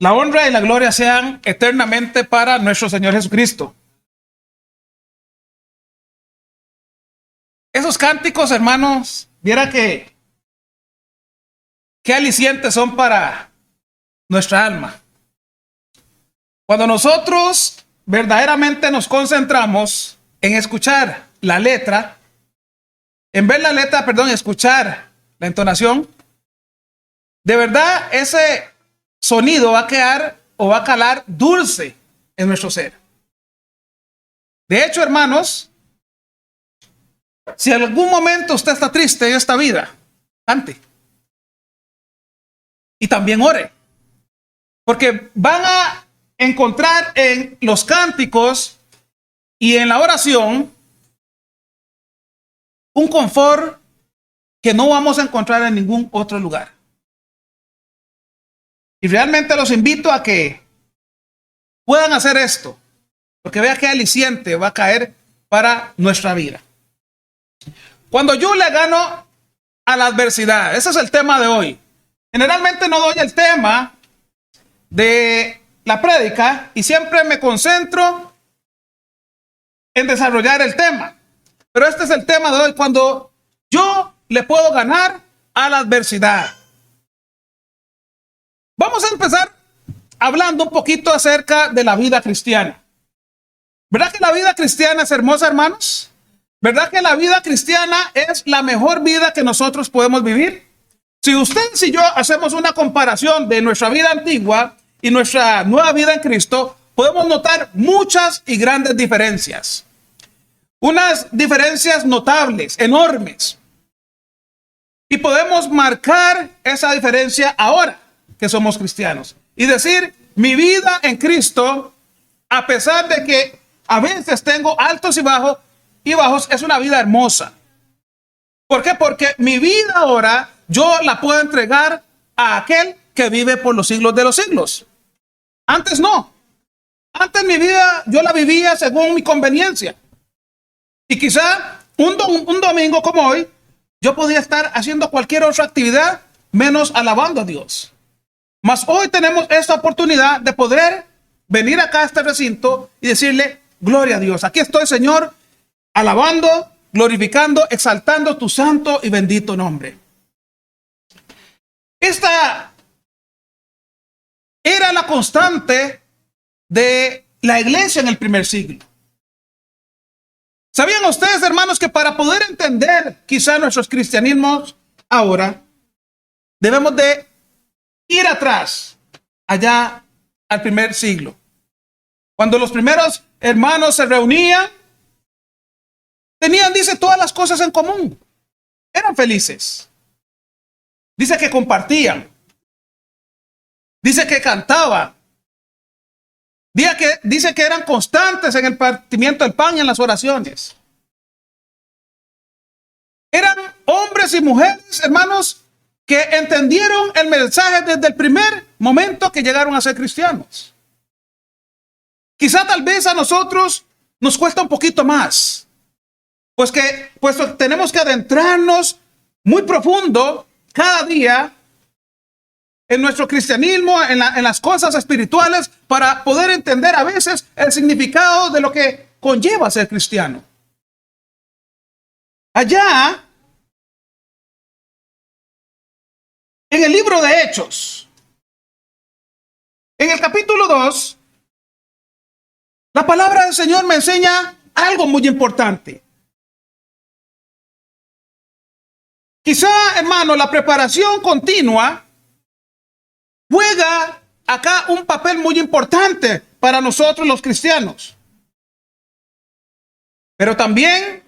La honra y la gloria sean eternamente para nuestro Señor Jesucristo. Esos cánticos, hermanos, viera que qué alicientes son para nuestra alma. Cuando nosotros verdaderamente nos concentramos en escuchar la letra, en ver la letra, escuchar la entonación, de verdad ese sonido va a quedar o va a calar dulce en nuestro ser. De hecho, hermanos, si en algún momento usted está triste en esta vida, cante. Y también ore. Porque van a encontrar en los cánticos y en la oración un confort que no vamos a encontrar en ningún otro lugar. Y realmente los invito a que puedan hacer esto, porque vea qué aliciente va a caer para nuestra vida. Cuando yo le gano a la adversidad, ese es el tema de hoy. Generalmente no doy el tema de la prédica y siempre me concentro en desarrollar el tema. Pero este es el tema de hoy, cuando yo le puedo ganar a la adversidad. Vamos a empezar hablando un poquito acerca de la vida cristiana. ¿Verdad que la vida cristiana es hermosa, hermanos? ¿Verdad que la vida cristiana es la mejor vida que nosotros podemos vivir? Si usted y yo hacemos una comparación de nuestra vida antigua y nuestra nueva vida en Cristo, podemos notar muchas y grandes diferencias. Unas diferencias notables, enormes. Y podemos marcar esa diferencia ahora que somos cristianos. Y decir, mi vida en Cristo, a pesar de que a veces tengo altos y bajos, es una vida hermosa. ¿Por qué? Porque mi vida ahora yo la puedo entregar a aquel que vive por los siglos de los siglos. Antes no. Antes mi vida yo la vivía según mi conveniencia. Y quizá un domingo como hoy, yo podía estar haciendo cualquier otra actividad menos alabando a Dios. Mas hoy tenemos esta oportunidad de poder venir acá a este recinto y decirle, gloria a Dios. Aquí estoy, Señor, alabando, glorificando, exaltando tu santo y bendito nombre. Esta era la constante de la iglesia en el primer siglo. ¿Sabían ustedes, hermanos, que para poder entender quizá nuestros cristianismos ahora, debemos de ir atrás, allá al primer siglo? Cuando los primeros hermanos se reunían, tenían, dice, todas las cosas en común. Eran felices. Dice que compartían. Dice que cantaban. Dice que eran constantes en el partimiento del pan y en las oraciones. Eran hombres y mujeres, hermanos, que entendieron el mensaje desde el primer momento que llegaron a ser cristianos. Quizá tal vez a nosotros nos cuesta un poquito más. Pues tenemos que adentrarnos muy profundo cada día en nuestro cristianismo, en las cosas espirituales, para poder entender a veces el significado de lo que conlleva ser cristiano. Allá, en el libro de Hechos, en el capítulo 2, la palabra del Señor me enseña algo muy importante. Quizá, hermano, la preparación continua juega acá un papel muy importante para nosotros los cristianos. Pero también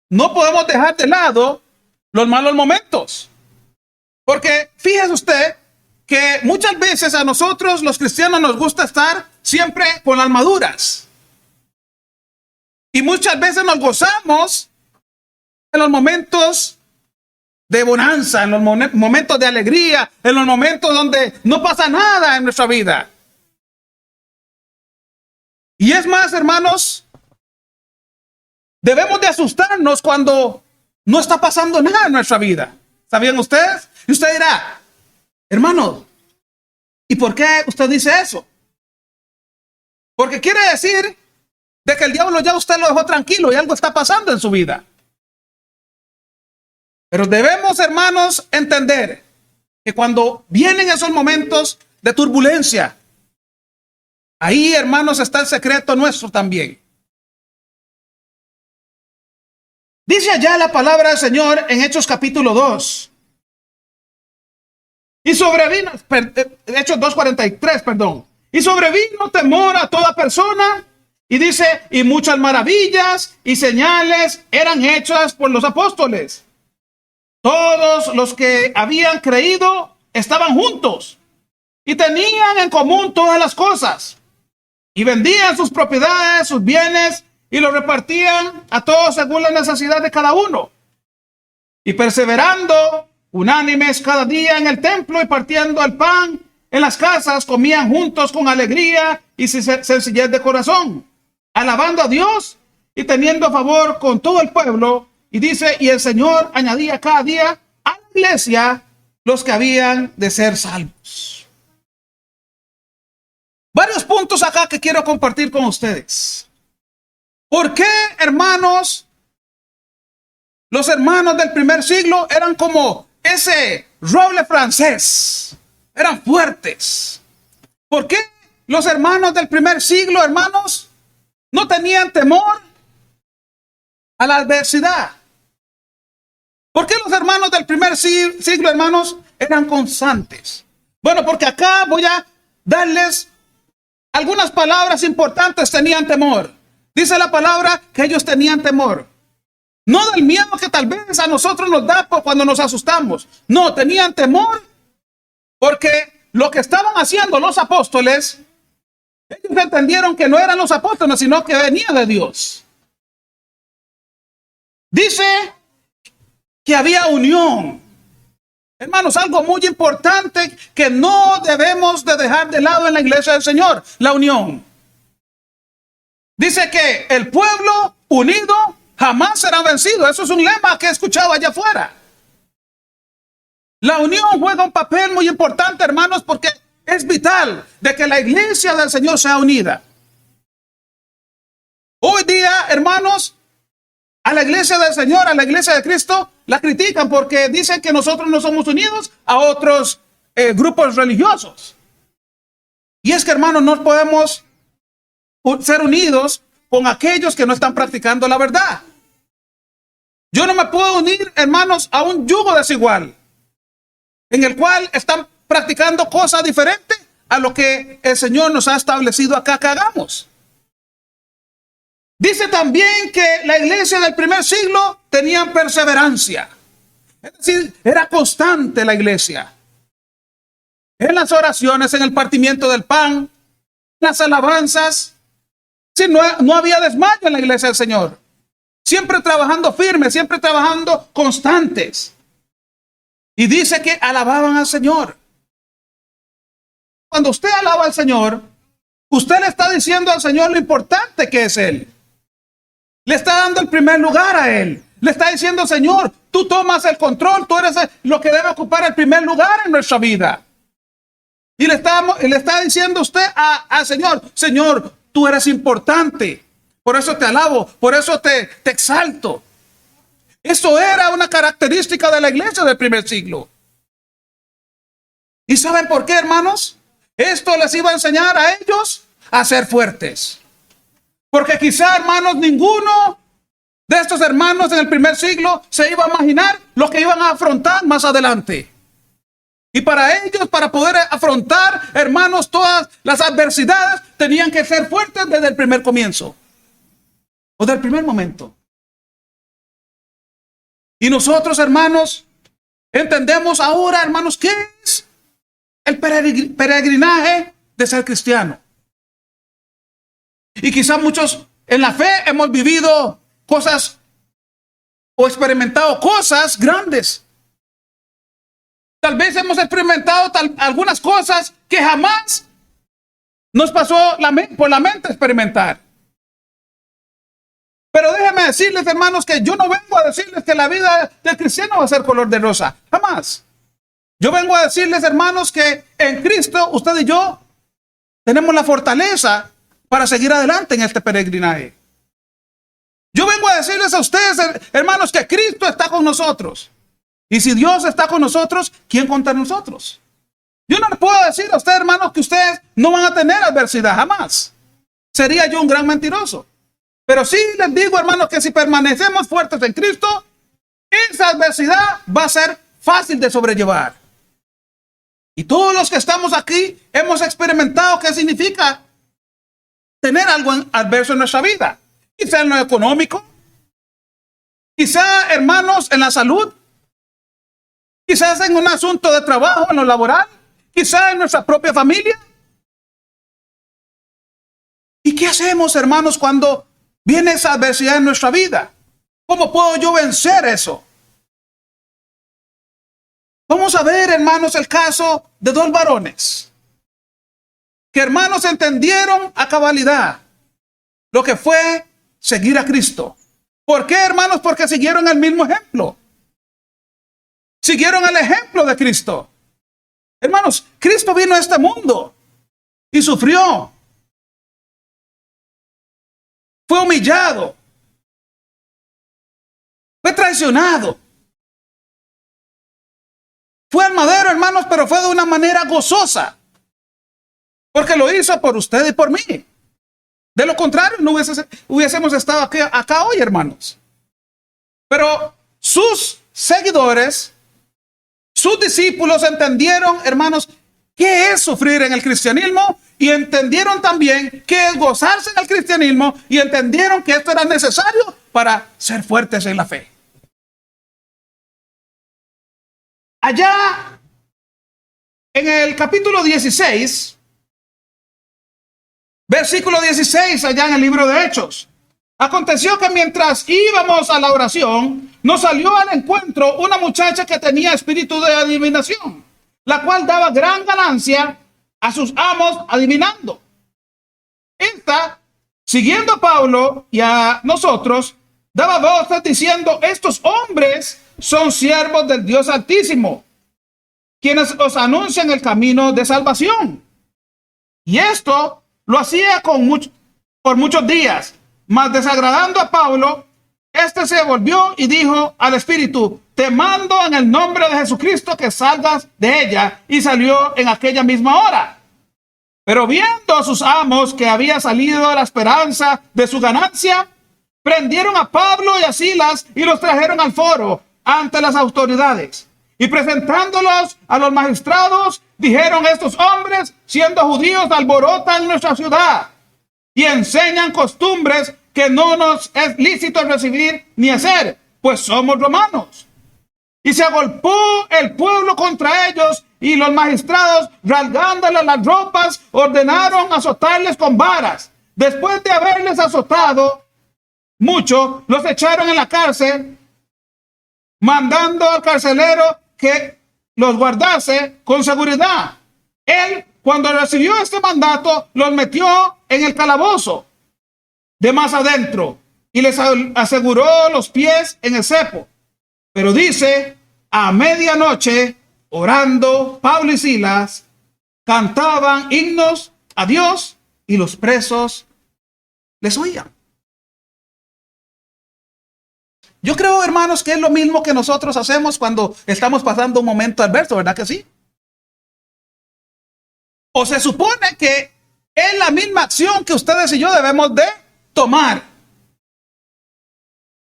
no podemos dejar de lado los malos momentos. Porque fíjese usted que muchas veces a nosotros los cristianos nos gusta estar siempre con las maduras. Y muchas veces nos gozamos en los momentos de bonanza, en los momentos de alegría, en los momentos donde no pasa nada en nuestra vida. Y es más, hermanos, debemos de asustarnos cuando no está pasando nada en nuestra vida. ¿Sabían ustedes? Y usted dirá, hermano, ¿Y por qué usted dice eso? Porque quiere decir de que el diablo ya usted lo dejó tranquilo y algo está pasando en su vida. Pero debemos, hermanos, entender que cuando vienen esos momentos de turbulencia, ahí, hermanos, está el secreto nuestro también. Dice allá la palabra del Señor en Hechos capítulo 2. Y sobrevino, Hechos 2:43, perdón. Y sobrevino temor a toda persona. Y dice, y muchas maravillas y señales eran hechas por los apóstoles. Todos los que habían creído estaban juntos y tenían en común todas las cosas. Y vendían sus propiedades, sus bienes, y los repartían a todos según la necesidad de cada uno. Y perseverando unánimes cada día en el templo y partiendo el pan en las casas, comían juntos con alegría y sencillez de corazón, alabando a Dios y teniendo favor con todo el pueblo. Y dice, y el Señor añadía cada día a la iglesia los que habían de ser salvos. Varios puntos acá que quiero compartir con ustedes. ¿Por qué, hermanos, los hermanos del primer siglo eran como ese roble francés? Eran fuertes. ¿Por qué los hermanos del primer siglo, hermanos, no tenían temor a la adversidad? ¿Por qué los hermanos del primer siglo, hermanos, eran constantes? Bueno, porque acá voy a darles algunas palabras importantes. Tenían temor. Dice la palabra que ellos tenían temor. No del miedo que tal vez a nosotros nos da cuando nos asustamos. No, tenían temor porque lo que estaban haciendo los apóstoles, ellos entendieron que no eran los apóstoles, sino que venía de Dios. Dice que había unión. Hermanos, algo muy importante que no debemos de dejar de lado en la iglesia del Señor, la unión. Dice que el pueblo unido jamás será vencido. Eso es un lema que he escuchado allá afuera. La unión juega un papel muy importante, hermanos, porque es vital de que la iglesia del Señor sea unida. Hoy día, hermanos, a la iglesia del Señor, a la iglesia de Cristo, la critican porque dicen que nosotros no somos unidos a otros grupos religiosos. Y es que, hermanos, no podemos ser unidos con aquellos que no están practicando la verdad. Yo no me puedo unir, hermanos, a un yugo desigual, en el cual están practicando cosas diferentes a lo que el Señor nos ha establecido acá que hagamos. Dice también que la iglesia del primer siglo tenía perseverancia. Es decir, era constante la iglesia. En las oraciones, en el partimiento del pan, las alabanzas. Sí, no había desmayo en la iglesia del Señor. Siempre trabajando firmes, siempre trabajando constantes. Y dice que alababan al Señor. Cuando usted alaba al Señor, usted le está diciendo al Señor lo importante que es Él. Le está dando el primer lugar a Él. Le está diciendo, Señor, tú tomas el control, tú eres lo que debe ocupar el primer lugar en nuestra vida. Y le está diciendo usted al Señor, Señor, tú eres importante. Por eso te alabo, por eso te exalto. Eso era una característica de la iglesia del primer siglo. ¿Y saben por qué, hermanos? Esto les iba a enseñar a ellos a ser fuertes. Porque quizá, hermanos, ninguno de estos hermanos en el primer siglo se iba a imaginar lo que iban a afrontar más adelante. Y para ellos, para poder afrontar, hermanos, todas las adversidades, tenían que ser fuertes desde el primer comienzo. O del primer momento. Y nosotros, hermanos, entendemos ahora, hermanos, ¿qué es el peregrinaje de ser cristiano? Y quizá muchos en la fe hemos vivido cosas o experimentado cosas grandes. Tal vez hemos experimentado algunas cosas que jamás nos pasó por la mente experimentar. Pero déjenme decirles, hermanos, que yo no vengo a decirles que la vida del cristiano va a ser color de rosa. Jamás. Yo vengo a decirles, hermanos, que en Cristo usted y yo tenemos la fortaleza para seguir adelante en este peregrinaje. Yo vengo a decirles a ustedes, hermanos, que Cristo está con nosotros. Y si Dios está con nosotros, ¿quién contra nosotros? Yo no le puedo decir a ustedes, hermanos, que ustedes no van a tener adversidad, jamás. Sería yo un gran mentiroso. Pero sí les digo, hermanos, que si permanecemos fuertes en Cristo, esa adversidad va a ser fácil de sobrellevar. Y todos los que estamos aquí hemos experimentado qué significa tener algo adverso en nuestra vida. Quizá en lo económico, quizá, hermanos, en la salud, quizás en un asunto de trabajo, en lo laboral, quizá en nuestra propia familia. ¿Y qué hacemos, hermanos, cuando viene esa adversidad en nuestra vida? ¿Cómo puedo yo vencer eso? Vamos a ver, hermanos, el caso de dos varones que, hermanos, entendieron a cabalidad lo que fue seguir a Cristo. ¿Por qué, hermanos? Porque siguieron el mismo ejemplo. Siguieron el ejemplo de Cristo. Hermanos, Cristo vino a este mundo y sufrió. Fue humillado. Fue traicionado. Fue al madero, hermanos, pero fue de una manera gozosa. Porque lo hizo por usted y por mí. De lo contrario, no hubiésemos estado acá hoy, hermanos. Pero sus seguidores, sus discípulos entendieron, hermanos, qué es sufrir en el cristianismo, y entendieron también qué es gozarse en el cristianismo, y entendieron que esto era necesario para ser fuertes en la fe. Allá en el capítulo 16, versículo 16, allá en el libro de Hechos. Aconteció que mientras íbamos a la oración, nos salió al encuentro una muchacha que tenía espíritu de adivinación, la cual daba gran ganancia a sus amos adivinando. Esta, siguiendo a Pablo y a nosotros, daba voces diciendo: estos hombres son siervos del Dios Altísimo, quienes os anuncian el camino de salvación. Y esto lo hacía por muchos días, mas desagradando a Pablo, este se volvió y dijo al espíritu: te mando en el nombre de Jesucristo que salgas de ella. Y salió en aquella misma hora. Pero viendo a sus amos que había salido la esperanza de su ganancia, prendieron a Pablo y a Silas y los trajeron al foro ante las autoridades. Y presentándolos a los magistrados, dijeron: estos hombres, siendo judíos, alborotan nuestra ciudad y enseñan costumbres que no nos es lícito recibir ni hacer, pues somos romanos. Y se agolpó el pueblo contra ellos, y los magistrados, rasgándoles las ropas, ordenaron azotarles con varas. Después de haberles azotado mucho, los echaron en la cárcel, mandando al carcelero que los guardase con seguridad. Él, cuando recibió este mandato, los metió en el calabozo de más adentro y les aseguró los pies en el cepo. Pero dice: a medianoche, orando, Pablo y Silas cantaban himnos a Dios y los presos les oían. Yo creo, hermanos, que es lo mismo que nosotros hacemos cuando estamos pasando un momento adverso, ¿verdad que sí? O se supone que es la misma acción que ustedes y yo debemos de tomar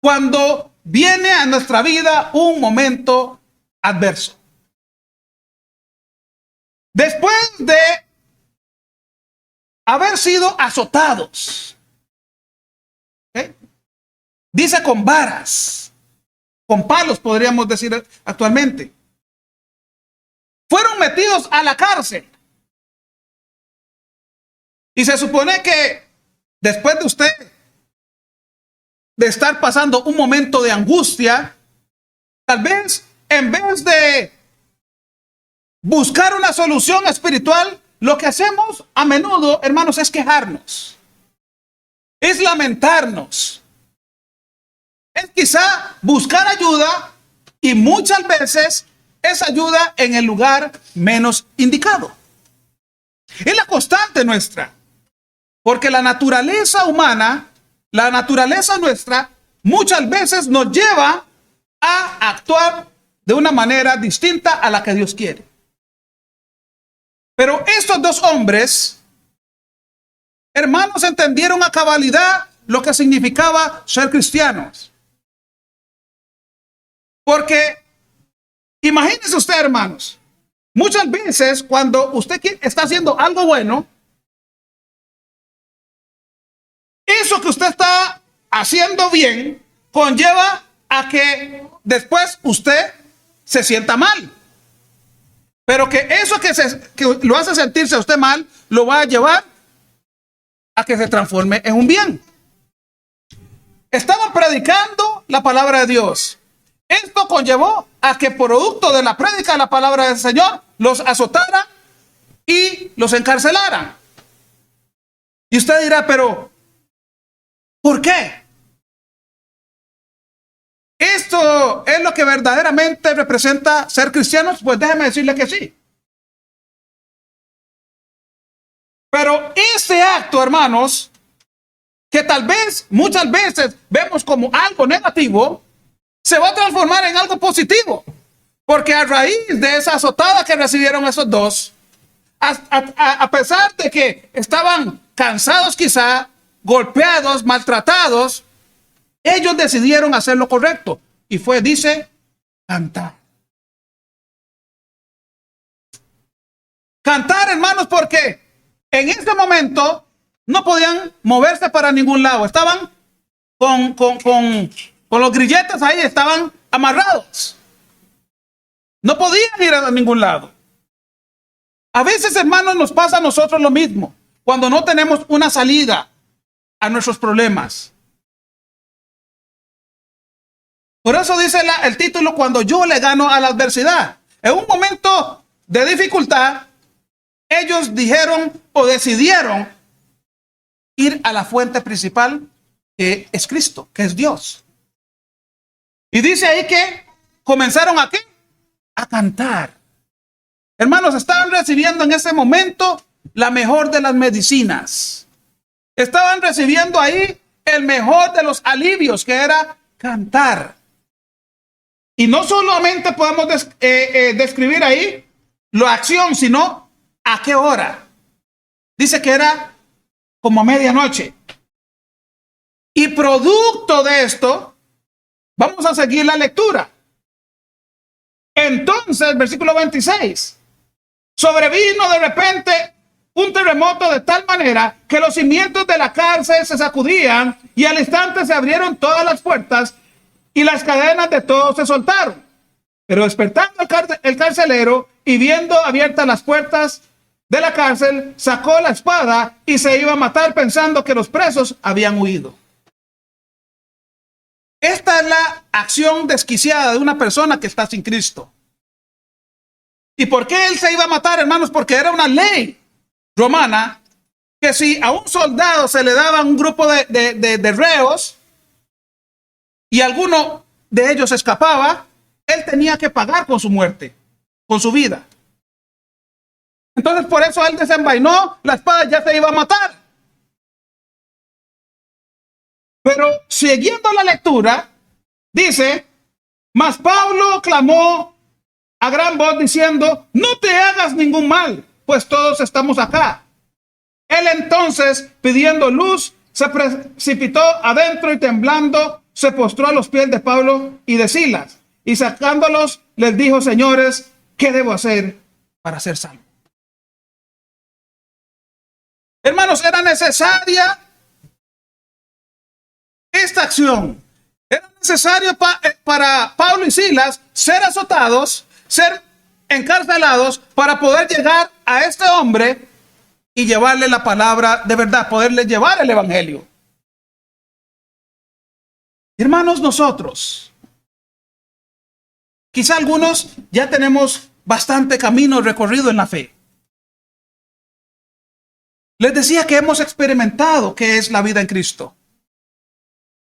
cuando viene a nuestra vida un momento adverso. Después de haber sido azotados, ¿okay? Dice con varas, con palos podríamos decir actualmente, fueron metidos a la cárcel. Y se supone que después de usted de estar pasando un momento de angustia, tal vez en vez de buscar una solución espiritual, lo que hacemos a menudo, hermanos, es quejarnos, es lamentarnos, es quizá buscar ayuda, y muchas veces esa ayuda en el lugar menos indicado. Es la constante nuestra, porque la naturaleza humana, la naturaleza nuestra, muchas veces nos lleva a actuar de una manera distinta a la que Dios quiere. Pero estos dos hombres, hermanos, entendieron a cabalidad lo que significaba ser cristianos. Porque imagínense usted, hermanos, muchas veces cuando usted está haciendo algo bueno, eso que usted está haciendo bien conlleva a que después usted se sienta mal. Pero que eso que lo hace sentirse a usted mal, lo va a llevar a que se transforme en un bien. Estaban predicando la palabra de Dios. Esto conllevó a que producto de la prédica de la palabra del Señor, los azotaran y los encarcelaran. Y usted dirá, pero ¿por qué? ¿Esto es lo que verdaderamente representa ser cristianos? Pues déjeme decirle que sí. Pero este acto, hermanos, que tal vez, muchas veces vemos como algo negativo, se va a transformar en algo positivo. Porque a raíz de esa azotada que recibieron esos dos, a pesar de que estaban cansados quizá, golpeados, maltratados, ellos decidieron hacer lo correcto. Y fue, dice, cantar. Cantar, hermanos, porque en este momento no podían moverse para ningún lado. Estaban con los grilletes ahí, estaban amarrados. No podían ir a ningún lado. A veces, hermanos, nos pasa a nosotros lo mismo. Cuando no tenemos una salida a nuestros problemas. Por eso dice el título, cuando yo le gano a la adversidad. En un momento de dificultad, ellos dijeron o decidieron ir a la fuente principal, que es Cristo, que es Dios. Y dice ahí que comenzaron ¿a qué? A cantar. Hermanos, estaban recibiendo en ese momento la mejor de las medicinas. Estaban recibiendo ahí el mejor de los alivios, que era cantar. Y no solamente podemos describir ahí la acción, sino a qué hora. Dice que era como a medianoche. Y producto de esto, vamos a seguir la lectura. Entonces, versículo 26. Sobrevino de repente un terremoto de tal manera que los cimientos de la cárcel se sacudían y al instante se abrieron todas las puertas y las cadenas de todos se soltaron. Pero despertando el carcelero y viendo abiertas las puertas de la cárcel, sacó la espada y se iba a matar pensando que los presos habían huido. Esta es la acción desquiciada de una persona que está sin Cristo. ¿Y por qué él se iba a matar, hermanos? Porque era una ley romana que si a un soldado se le daba un grupo de reos y alguno de ellos escapaba, él tenía que pagar con su muerte, con su vida. Entonces por eso él desenvainó la espada, ya se iba a matar. Pero siguiendo la lectura, dice, mas Pablo clamó a gran voz diciendo, no te hagas ningún mal, pues todos estamos acá. Él entonces, pidiendo luz, se precipitó adentro y temblando, se postró a los pies de Pablo y de Silas. Y sacándolos, les dijo, señores, ¿qué debo hacer para ser salvo? Hermanos, era necesaria esta acción. Era necesario para Pablo y Silas ser azotados, ser encarcelados para poder llegar a este hombre y llevarle la palabra de verdad, poderle llevar el evangelio. Hermanos, nosotros, quizá algunos ya tenemos bastante camino recorrido en la fe. Les decía que hemos experimentado qué es la vida en Cristo.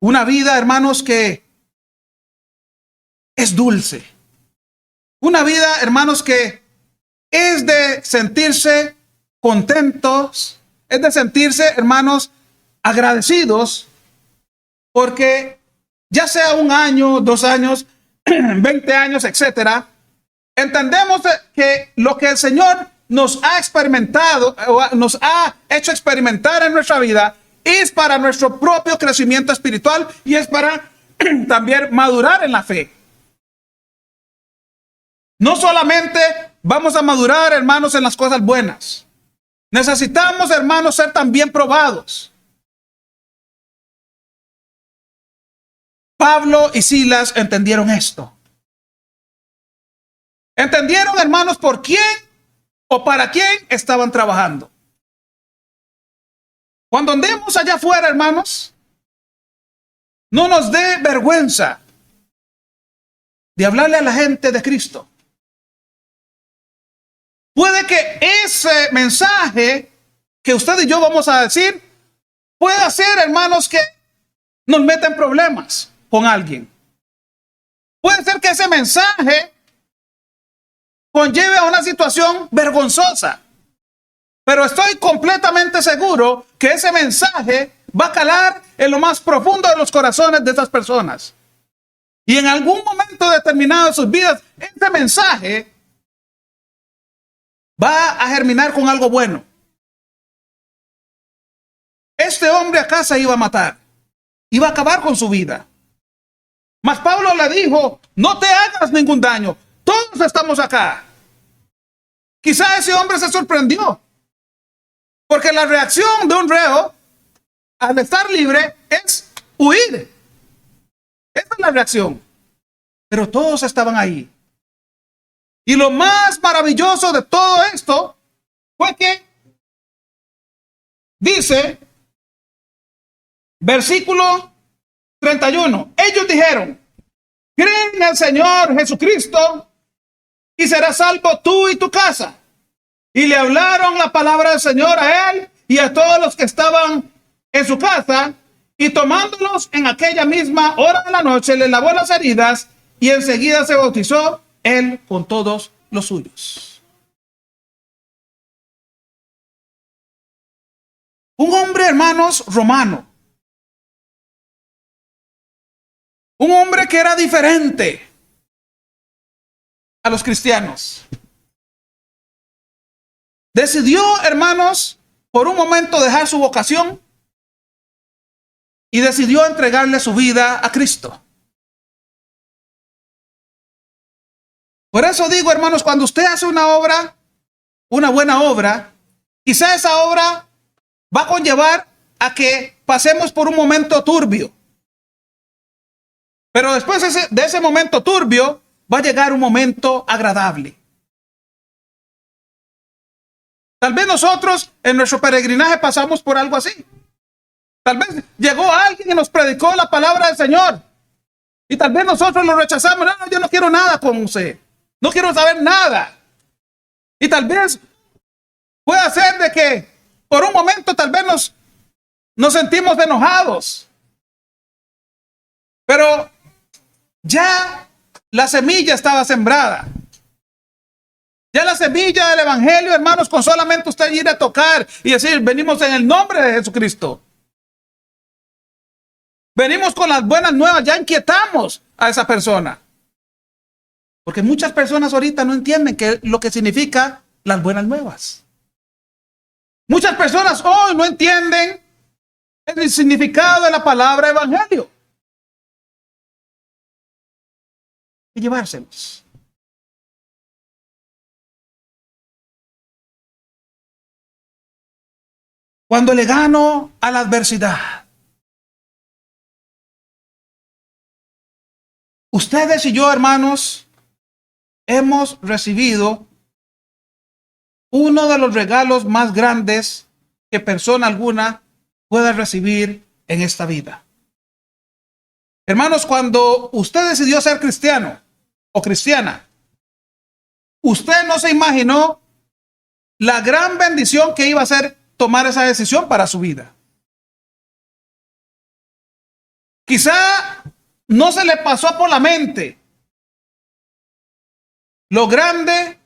Una vida, hermanos, que es dulce. Una vida, hermanos, que es de sentirse contentos, es de sentirse, hermanos, agradecidos, porque ya sea un año, 2 años, 20 años, etcétera, entendemos que lo que el Señor nos ha experimentado, o nos ha hecho experimentar en nuestra vida, es para nuestro propio crecimiento espiritual y es para también madurar en la fe. No solamente vamos a madurar, hermanos, en las cosas buenas. Necesitamos, hermanos, ser también probados. Pablo y Silas entendieron esto. Entendieron, hermanos, por quién o para quién estaban trabajando. Cuando andemos allá afuera, hermanos, no nos dé vergüenza de hablarle a la gente de Cristo. Puede que ese mensaje que usted y yo vamos a decir pueda ser, hermanos, que nos meta en problemas con alguien. Puede ser que ese mensaje conlleve a una situación vergonzosa. Pero estoy completamente seguro que ese mensaje va a calar en lo más profundo de los corazones de esas personas. Y en algún momento determinado de sus vidas, ese mensaje va a germinar con algo bueno. Este hombre acá se iba a matar. Iba a acabar con su vida. Mas Pablo le dijo, no te hagas ningún daño. Todos estamos acá. Quizá ese hombre se sorprendió. Porque la reacción de un reo al estar libre es huir. Esa es la reacción. Pero todos estaban ahí. Y lo más maravilloso de todo esto fue que dice, versículo 31, ellos dijeron, cree en el Señor Jesucristo y serás salvo tú y tu casa. Y le hablaron la palabra del Señor a él y a todos los que estaban en su casa, y tomándolos en aquella misma hora de la noche, le lavó las heridas y enseguida se bautizó él con todos los suyos. Un hombre, hermanos, romano. Un hombre que era diferente a los cristianos. Decidió, hermanos, por un momento dejar su vocación y decidió entregarle su vida a Cristo. Por eso digo, hermanos, cuando usted hace una obra, una buena obra, quizá esa obra va a conllevar a que pasemos por un momento turbio. Pero después de ese momento turbio, va a llegar un momento agradable. Tal vez nosotros en nuestro peregrinaje pasamos por algo así. Tal vez llegó alguien y nos predicó la palabra del Señor. Y tal vez nosotros lo rechazamos. No, yo no quiero nada con usted. No quiero saber nada. Y tal vez puede ser de que por un momento tal vez nos sentimos enojados. Pero ya la semilla estaba sembrada. Ya la semilla del evangelio, hermanos, con solamente usted ir a tocar y decir, venimos en el nombre de Jesucristo. Venimos con las buenas nuevas, ya inquietamos a esa persona. Porque muchas personas ahorita no entienden lo que significa las buenas nuevas. Muchas personas hoy no entienden el significado de la palabra evangelio. Y llevárselos. Cuando le gano a la adversidad, ustedes y yo, hermanos, hemos recibido uno de los regalos más grandes que persona alguna pueda recibir en esta vida. Hermanos, cuando usted decidió ser cristiano o cristiana, usted no se imaginó la gran bendición que iba a ser tomar esa decisión para su vida. Quizá no se le pasó por la mente lo grande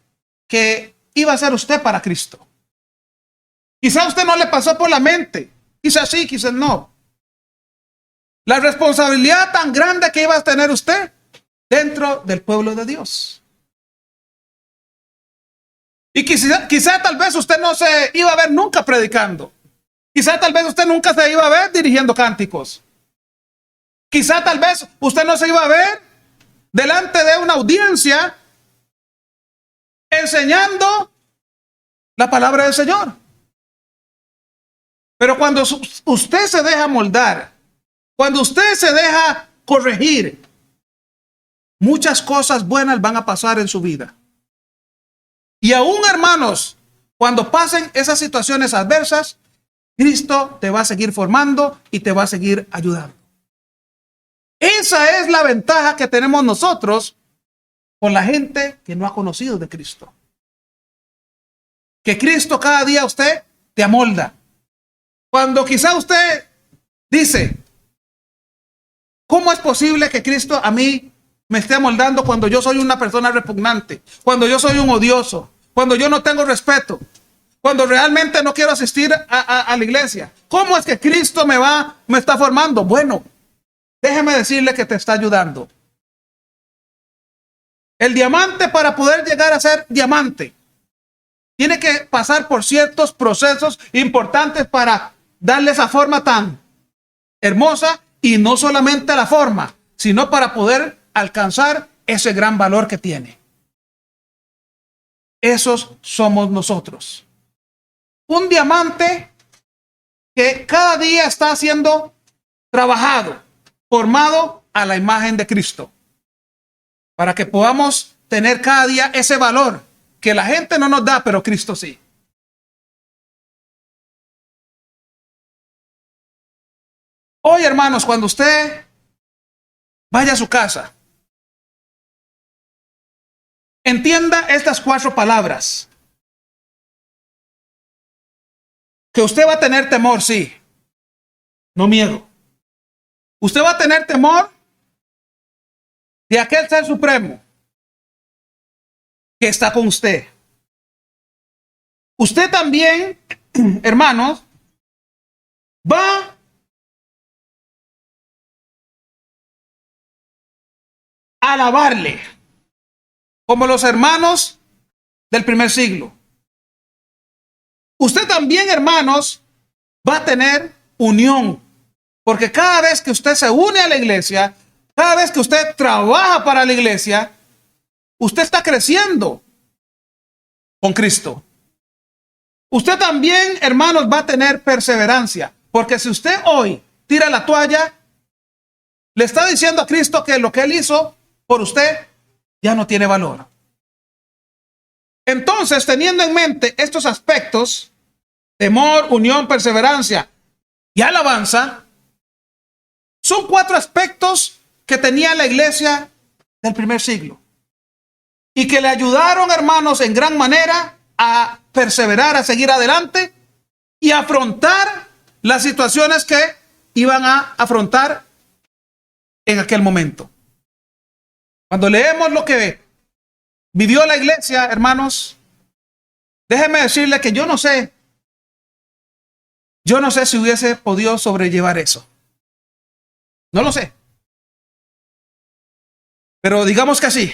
que iba a ser usted para Cristo. Quizá a usted no le pasó por la mente, quizás sí, quizás no. La responsabilidad tan grande que iba a tener usted dentro del pueblo de Dios. Y quizá tal vez usted no se iba a ver nunca predicando. Quizá tal vez usted nunca se iba a ver dirigiendo cánticos. Quizá tal vez usted no se iba a ver delante de una audiencia enseñando la palabra del Señor. Pero cuando usted se deja moldar, cuando usted se deja corregir, muchas cosas buenas van a pasar en su vida. Y aún, hermanos, cuando pasen esas situaciones adversas, Cristo te va a seguir formando y te va a seguir ayudando. Esa es la ventaja que tenemos nosotros con la gente que no ha conocido de Cristo. Que Cristo cada día usted te amolda. Cuando quizá usted dice, ¿cómo es posible que Cristo a mí me esté amoldando cuando yo soy una persona repugnante? Cuando yo soy un odioso, cuando yo no tengo respeto, cuando realmente no quiero asistir a la iglesia. ¿Cómo es que Cristo me está formando? Bueno, déjeme decirle que te está ayudando. El diamante, para poder llegar a ser diamante, tiene que pasar por ciertos procesos importantes para darle esa forma tan hermosa, y no solamente la forma, sino para poder alcanzar ese gran valor que tiene. Esos somos nosotros. Un diamante que cada día está siendo trabajado, formado a la imagen de Cristo, para que podamos tener cada día ese valor que la gente no nos da, pero Cristo sí. Hoy, hermanos, cuando usted vaya a su casa, entienda estas 4 palabras. Que usted va a tener temor, sí, no miedo. Usted va a tener temor de aquel ser supremo que está con usted. Usted también, hermanos, va a alabarle, como los hermanos del primer siglo. Usted también, hermanos, va a tener unión, porque cada vez que usted se une a la iglesia, cada vez que usted trabaja para la iglesia, usted está creciendo con Cristo. Usted también, hermanos, va a tener perseverancia, porque si usted hoy tira la toalla, le está diciendo a Cristo que lo que Él hizo por usted ya no tiene valor. Entonces, teniendo en mente estos aspectos, temor, unión, perseverancia y alabanza, son 4 aspectos que tenía la iglesia del primer siglo y que le ayudaron, hermanos, en gran manera a perseverar, a seguir adelante y a afrontar las situaciones que iban a afrontar en aquel momento. Cuando leemos lo que vivió la iglesia, hermanos, déjeme decirle que yo no sé si hubiese podido sobrellevar eso. No lo sé. Pero digamos que sí,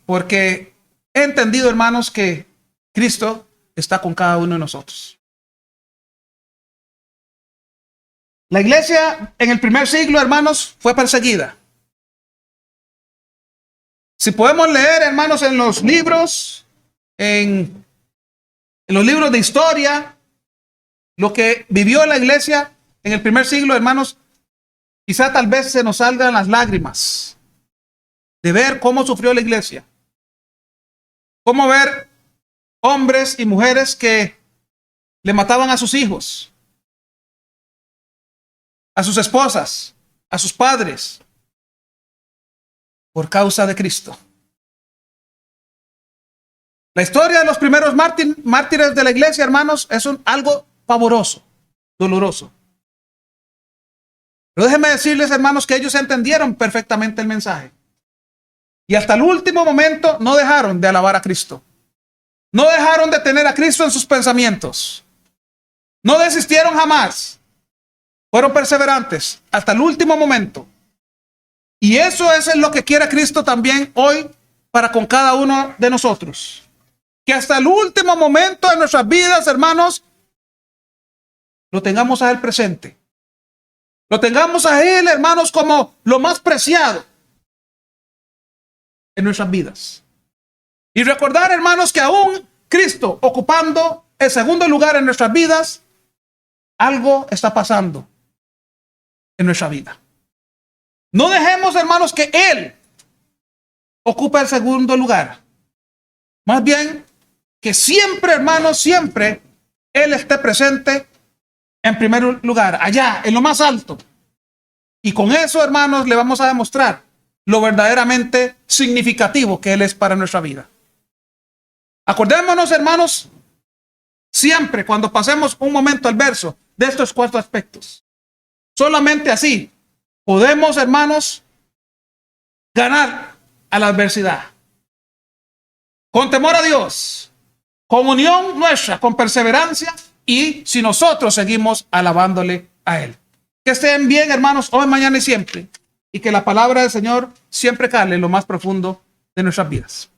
porque he entendido, hermanos, que Cristo está con cada uno de nosotros. La iglesia en el primer siglo, hermanos, fue perseguida. Si podemos leer, hermanos, en los libros, en los libros de historia, lo que vivió la iglesia en el primer siglo, hermanos, quizá tal vez se nos salgan las lágrimas de ver cómo sufrió la iglesia. Cómo ver hombres y mujeres que le mataban a sus hijos, a sus esposas, a sus padres, por causa de Cristo. La historia de los primeros mártires de la iglesia, hermanos, es algo pavoroso, doloroso. Pero déjenme decirles, hermanos, que ellos entendieron perfectamente el mensaje. Y hasta el último momento no dejaron de alabar a Cristo. No dejaron de tener a Cristo en sus pensamientos. No desistieron jamás. Fueron perseverantes hasta el último momento. Y eso es lo que quiere Cristo también hoy para con cada uno de nosotros. Que hasta el último momento de nuestras vidas, hermanos, lo tengamos a Él presente. Lo tengamos a Él, hermanos, como lo más preciado en nuestras vidas. Y recordar, hermanos, que aún Cristo ocupando el segundo lugar en nuestras vidas, algo está pasando en nuestra vida. No dejemos, hermanos, que Él ocupe el segundo lugar. Más bien, que siempre, hermanos, siempre Él esté presente en primer lugar, allá, en lo más alto. Y con eso, hermanos, le vamos a demostrar lo verdaderamente significativo que Él es para nuestra vida. Acordémonos, hermanos, siempre cuando pasemos un momento al verso de estos 4 aspectos. Solamente así podemos, hermanos, ganar a la adversidad. Con temor a Dios, con unión nuestra, con perseverancia y si nosotros seguimos alabándole a Él. Que estén bien, hermanos, hoy, mañana y siempre. Y que la palabra del Señor siempre cale en lo más profundo de nuestras vidas.